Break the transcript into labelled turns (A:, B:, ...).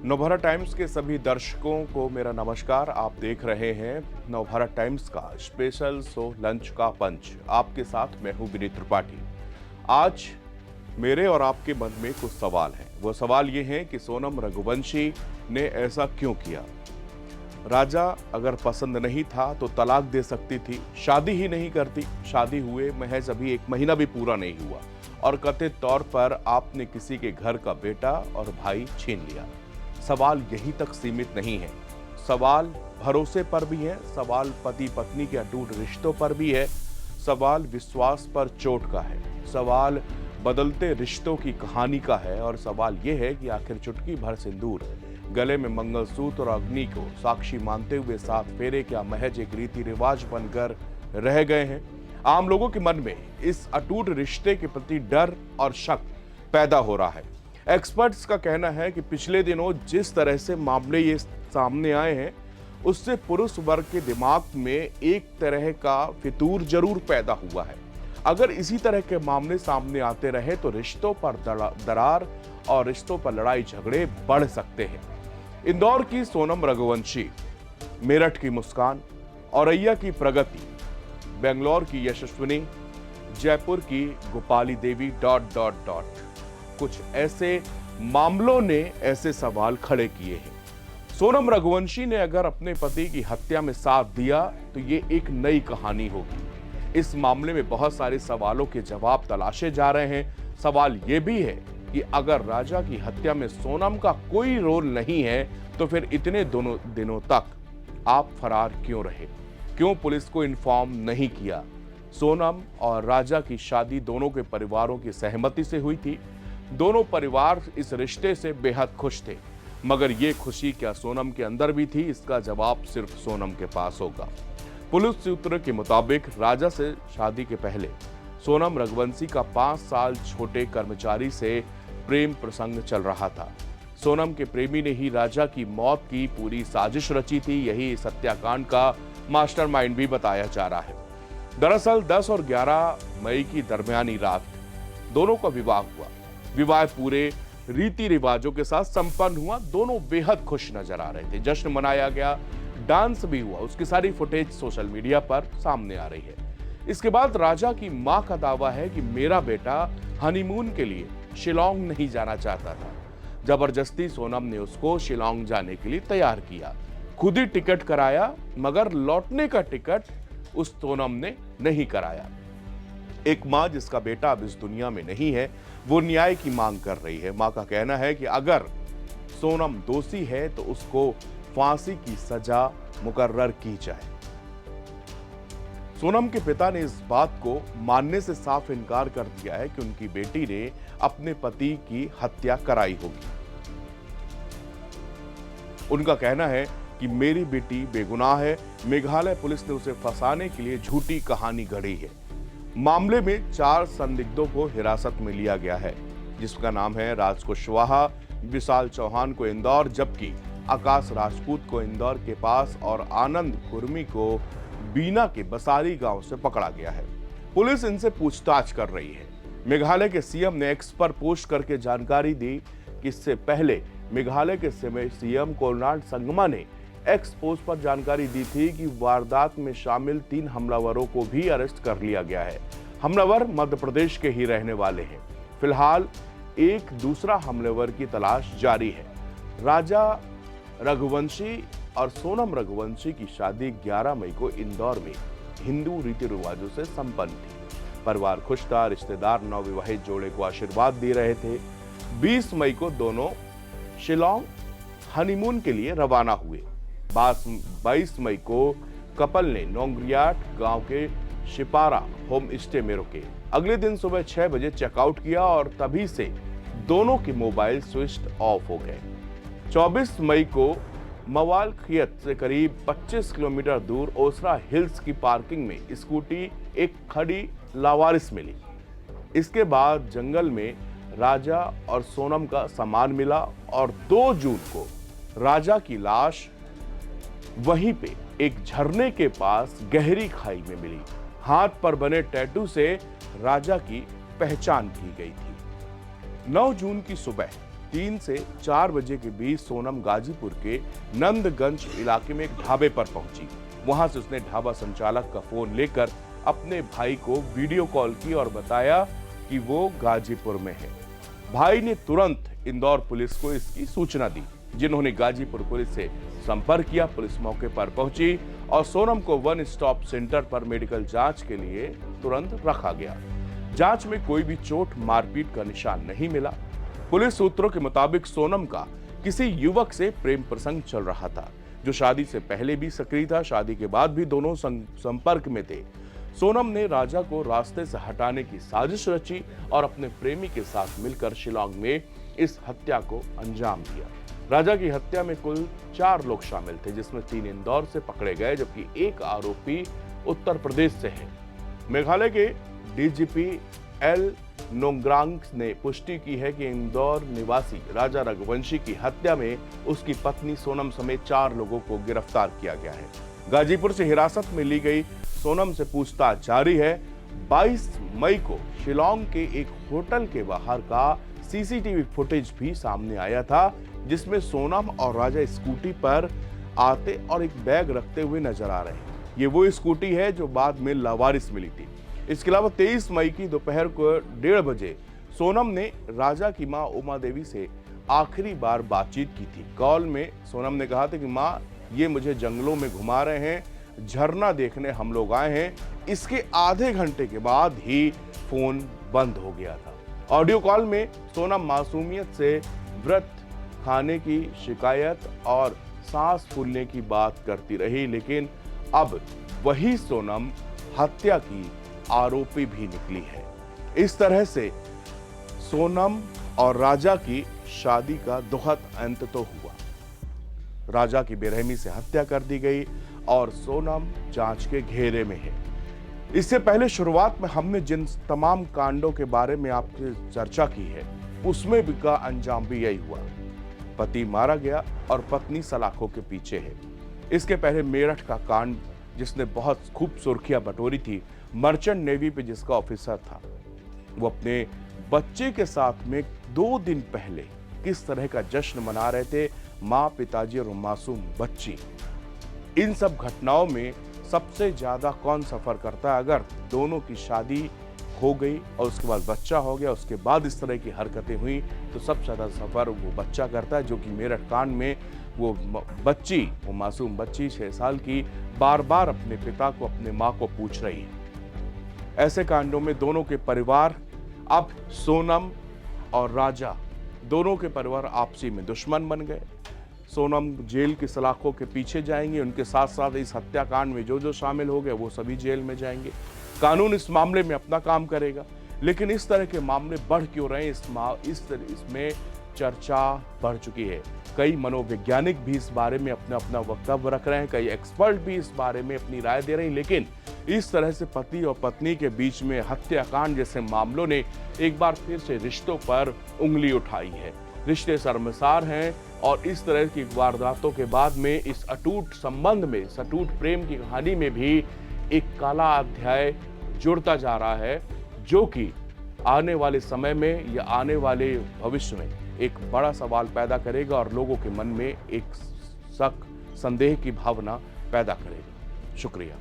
A: Navbharat times के सभी दर्शकों को मेरा नमस्कार। आप देख रहे हैं नवभारत टाइम्स का स्पेशल शो लंच का पंच। आपके साथ मैं हूं विनीत त्रिपाठी। आज मेरे और आपके मन में कुछ सवाल हैं। वो सवाल ये हैं कि सोनम रघुवंशी ने ऐसा क्यों किया। राजा अगर पसंद नहीं था तो तलाक दे सकती थी, शादी ही नहीं करती। शादी हुए महज अभी 1 महीना भी पूरा नहीं हुआ और कथित तौर पर आपने किसी के घर का बेटा और भाई छीन लिया। सवाल यहीं तक सीमित नहीं है, सवाल भरोसे पर भी है, सवाल पति पत्नी के अटूट रिश्तों पर भी है, सवाल विश्वास पर चोट का है, सवाल बदलते रिश्तों की कहानी का है और सवाल यह है कि आखिर चुटकी भर सिंदूर, गले में मंगलसूत्र और अग्नि को साक्षी मानते हुए 7 फेरे क्या महज एक रीति रिवाज बनकर रह गए हैं। आम लोगों के मन में इस अटूट रिश्ते के प्रति डर और शक पैदा हो रहा है। एक्सपर्ट्स का कहना है कि पिछले दिनों जिस तरह से मामले ये सामने आए हैं उससे पुरुष वर्ग के दिमाग में एक तरह का फितूर जरूर पैदा हुआ है। अगर इसी तरह के मामले सामने आते रहे तो रिश्तों पर दरार और रिश्तों पर लड़ाई झगड़े बढ़ सकते हैं। इंदौर की सोनम रघुवंशी, मेरठ की मुस्कान, औरैया की प्रगति, बेंगलोर की यशस्विनी, जयपुर की गोपाली देवी ... कुछ ऐसे मामलों ने ऐसे सवाल खड़े किए हैं। सोनम रघुवंशी ने अगर अपने पति की हत्या में साथ दिया तो ये एक नई कहानी होगी। इस मामले में बहुत सारे सवालों के जवाब तलाशे जा रहे हैं। सवाल ये भी है कि अगर राजा की हत्या में सोनम का कोई रोल नहीं है तो फिर इतने दिनों तक आप फरार क्यों रहे, क्यों पुलिस को इन्फॉर्म नहीं किया। सोनम और राजा की शादी दोनों के परिवारों की सहमति से हुई थी। दोनों परिवार इस रिश्ते से बेहद खुश थे, मगर ये खुशी क्या सोनम के अंदर भी थी, इसका जवाब सिर्फ सोनम के पास होगा। पुलिस सूत्र के मुताबिक राजा से शादी के पहले सोनम रघुवंशी का 5 साल छोटे कर्मचारी से प्रेम प्रसंग चल रहा था। सोनम के प्रेमी ने ही राजा की मौत की पूरी साजिश रची थी। यही इस हत्याकांड का मास्टरमाइंड भी बताया जा रहा है। दरअसल 10 और 11 मई की दरमियानी रात दोनों का विवाह हुआ। विवाह पूरे रीति रिवाजों के साथ संपन्न हुआ। दोनों बेहद खुश नजर आ रहे थे। जश्न मनाया गया, डांस भी हुआ। उसकी सारी फुटेज सोशल मीडिया पर सामने आ रही है। इसके बाद राजा की मां का दावा है कि मेरा बेटा हनीमून के लिए शिलोंग नहीं जाना चाहता था। जबरदस्ती सोनम ने उसको शिलोंग जाने के लिए तैयार किया, खुद ही टिकट कराया, मगर लौटने का टिकट उस सोनम ने नहीं कराया। एक मां जिसका बेटा अब इस दुनिया में नहीं है, वो न्याय की मांग कर रही है। मां का कहना है कि अगर सोनम दोषी है तो उसको फांसी की सजा मुकर्रर की जाए। सोनम के पिता ने इस बात को मानने से साफ इनकार कर दिया है कि उनकी बेटी ने अपने पति की हत्या कराई होगी। उनका कहना है कि मेरी बेटी बेगुनाह है, मेघालय पुलिस ने उसे फंसाने के लिए झूठी कहानी गढ़ी है। मामले में 4 संदिग्धों को हिरासत में लिया गया है, जिसका नाम है राज कुशवाहा, विशाल चौहान को इंदौर, जबकि आकाश राजपूत को इंदौर के पास और आनंद कुर्मी को बीना के बसारी गांव से पकड़ा गया है। पुलिस इनसे पूछताछ कर रही है। मेघालय के सीएम ने एक्स पर पोस्ट करके जानकारी दी कि इससे पहले मेघालय के सीएम कोनराड संगमा ने एक्स पोस्ट पर जानकारी दी थी कि वारदात में शामिल 3 हमलावरों को भी अरेस्ट कर लिया गया है। हमलावर मध्य प्रदेश के ही रहने वाले हैं। फिलहाल एक दूसरा हमलावर की तलाश जारी है। राजा रघुवंशी और सोनम रघुवंशी की शादी 11 मई को इंदौर में हिंदू रीति रिवाजों से संपन्न थी। परिवार खुश था, रिश्तेदार नवविवाहित जोड़े को आशीर्वाद दे रहे थे। 20 मई को दोनों शिलोंग हनीमून के लिए रवाना हुए। 22 मई को कपल ने नोंगरियाट गांव के शिपारा होम स्टे में रुके। अगले दिन सुबह 6 बजे चेकआउट किया और तभी से दोनों के मोबाइल स्विच ऑफ हो गए। 24 मई को मवालखियत से करीब 25 किलोमीटर दूर ओसरा हिल्स की पार्किंग में स्कूटी एक खड़ी लावारिस मिली। इसके बाद जंगल में राजा और सोनम का सामान मिला और 2 जून को राजा की लाश वहीं पे एक झरने के पास गहरी खाई में मिली। हाथ पर बने टैटू से राजा की पहचान की गई थी। 9 जून की सुबह 3 से 4 बजे के बीच सोनम गाजीपुर के नंदगंज इलाके में एक ढाबे पर पहुंची। वहां से उसने ढाबा संचालक का फोन लेकर अपने भाई को वीडियो कॉल की और बताया कि वो गाजीपुर में है। भाई ने तुरंत इंदौर पुलिस को इसकी सूचना दी, जिन्होंने गाजीपुर पुलिस से संपर्क किया। पुलिस मौके पर पहुंची और सोनम को वन स्टॉप सेंटर पर मेडिकल जांच के लिए तुरंत रखा गया। जांच में कोई भी चोट मारपीट का निशान नहीं मिला। पुलिस सूत्रों के मुताबिक सोनम का किसी युवक से प्रेम प्रसंग चल रहा था, जो शादी से पहले भी सक्रिय था। शादी के बाद भी दोनों संपर्क में थे। सोनम ने राजा को रास्ते से हटाने की साजिश रची और अपने प्रेमी के साथ मिलकर शिलांग में इस हत्या को अंजाम दिया। राजा की हत्या में कुल 4 लोग शामिल थे, जिसमें 3 इंदौर से पकड़े गए, जबकि एक आरोपी उत्तर प्रदेश से है। मेघालय के डीजीपी एल नोंगरांग ने पुष्टि की है कि इंदौर निवासी राजा रघुवंशी की हत्या में उसकी पत्नी सोनम समेत 4 लोगों को गिरफ्तार किया गया है। गाजीपुर से हिरासत में ली गई सोनम से पूछताछ जारी है। 22 मई को शिलांग के एक होटल के बाहर का सीसीटीवी फुटेज भी सामने आया था, जिसमें सोनम और राजा स्कूटी पर आते और एक बैग रखते हुए नजर आ रहे हैं। ये वो स्कूटी है जो बाद में लावारिस मिली थी। इसके अलावा 23 मई की दोपहर को 1:30 बजे सोनम ने राजा की मां उमा देवी से आखिरी बार बातचीत की थी। कॉल में सोनम ने कहा था कि मां, ये मुझे जंगलों में घुमा रहे हैं, झरना देखने हम लोग आए हैं। इसके आधे घंटे के बाद ही फोन बंद हो गया था। ऑडियो कॉल में सोनम मासूमियत से व्रत खाने की शिकायत और सांस फूलने की बात करती रही, लेकिन अब वही सोनम हत्या की आरोपी भी निकली है। इस तरह से सोनम और राजा की शादी का दुखद अंत तो हुआ। राजा की बेरहमी से हत्या कर दी गई और सोनम जांच के घेरे में है। इससे पहले शुरुआत में हमने जिन तमाम कांडों के बारे में आपसे चर्चा की है, उसमें भी का अंजाम भी यही हुआ। पति मारा गया और पत्नी सलाखों के पीछे है। इसके पहले मेरठ का कांड, जिसने बहुत खूब सुर्खियां बटोरी थी, मर्चेंट नेवी पे जिसका ऑफिसर था, वो अपने बच्चे के साथ में 2 दिन पहले किस तरह का जश्न मना रहे थे, माँ, पिताजी और मासूम बच्ची। इन सब घटनाओं में सबसे ज्यादा कौन सफर करता है? अगर दोनों की शादी हो गई और उसके बाद बच्चा हो गया, उसके बाद इस तरह की हरकतें हुई, तो सबसे ज्यादा सफर वो बच्चा करता है, जो कि मेरठ कांड में वो बच्ची, वो मासूम बच्ची 6 साल की, बार बार अपने पिता को, अपने माँ को पूछ रही है। ऐसे कांडों में दोनों के परिवार, अब सोनम और राजा, दोनों के परिवार आपसी में दुश्मन बन गए। सोनम जेल की सलाखों के पीछे जाएंगे, उनके साथ साथ इस हत्याकांड में जो शामिल हो गए वो सभी जेल में जाएंगे। कानून इस मामले में अपना काम करेगा, लेकिन इस तरह के मामले बढ़ क्यों रहे हैं? इसमें चर्चा बढ़ चुकी है। कई मनोवैज्ञानिक भी इस बारे में अपना वक्तव्य रख रहे हैं, कई एक्सपर्ट भी इस बारे में अपनी राय दे रहे हैं, लेकिन इस तरह से पति और पत्नी के बीच में हत्याकांड जैसे मामलों ने एक बार फिर से रिश्तों पर उंगली उठाई है। रिश्ते शर्मसार हैं और इस तरह की वारदातों के बाद में इस अटूट संबंध में, इस अटूट प्रेम की कहानी में भी एक काला अध्याय जुड़ता जा रहा है, जो कि आने वाले समय में या आने वाले भविष्य में एक बड़ा सवाल पैदा करेगा और लोगों के मन में एक शक, संदेह की भावना पैदा करेगा। शुक्रिया।